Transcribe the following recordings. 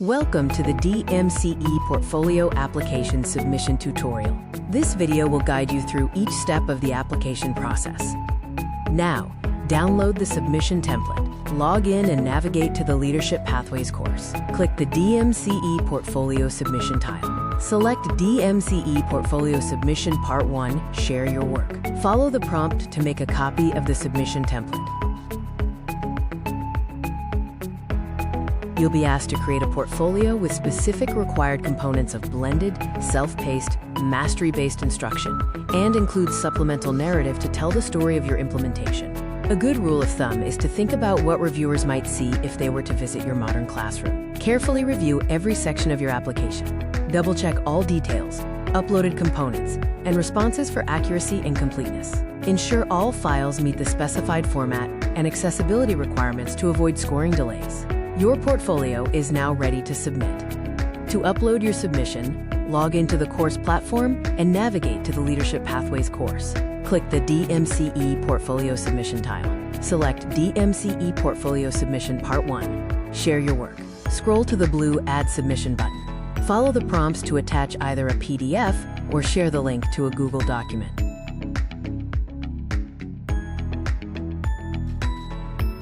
Welcome to the DMCE Portfolio Application Submission Tutorial. This video will guide you through each step of the application process. Now, download the submission template, log in and navigate to the Leadership Pathways course. Click the DMCE Portfolio Submission tile. Select DMCE Portfolio Submission Part 1, Share Your Work. Follow the prompt to make a copy of the submission template. You'll be asked to create a portfolio with specific required components of blended, self-paced, mastery-based instruction, and includes supplemental narrative to tell the story of your implementation. A good rule of thumb is to think about what reviewers might see if they were to visit your modern classroom. Carefully review every section of your application. Double-check all details, uploaded components, and responses for accuracy and completeness. Ensure all files meet the specified format and accessibility requirements to avoid scoring delays. Your portfolio is now ready to submit. To upload your submission, log into the course platform and navigate to the Leadership Pathways course. Click the DMCE Portfolio Submission tile. Select DMCE Portfolio Submission Part 1, Share Your Work. Scroll to the blue Add Submission button. Follow the prompts to attach either a PDF or share the link to a Google document.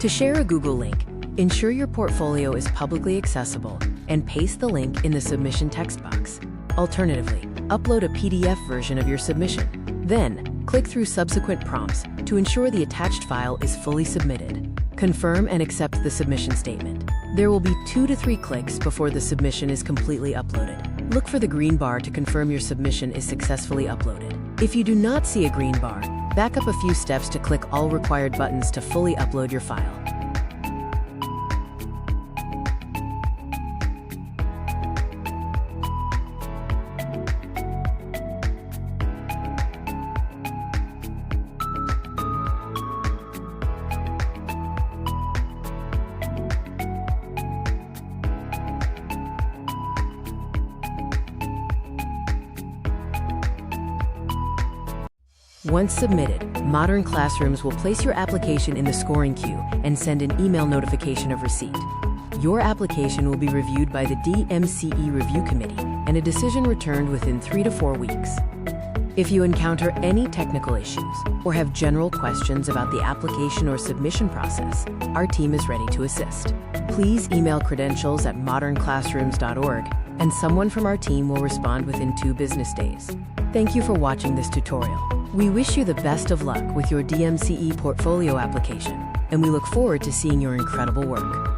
To share a Google link, ensure your portfolio is publicly accessible and paste the link in the submission text box. Alternatively, upload a PDF version of your submission. Then, click through subsequent prompts to ensure the attached file is fully submitted. Confirm and accept the submission statement. There will be 2 to 3 clicks before the submission is completely uploaded. Look for the green bar to confirm your submission is successfully uploaded. If you do not see a green bar, back up a few steps to click all required buttons to fully upload your file. Once submitted, modern classrooms will place your application in the scoring queue and send an email notification of receipt. Your application will be reviewed by the DMCE Review Committee and a decision returned within 3 to 4 weeks. If you encounter any technical issues or have general questions about the application or submission process, our team is ready to assist. Please email credentials@modernclassrooms.org and someone from our team will respond within 2 business days. Thank you for watching this tutorial. We wish you the best of luck with your DMCE portfolio application, and we look forward to seeing your incredible work.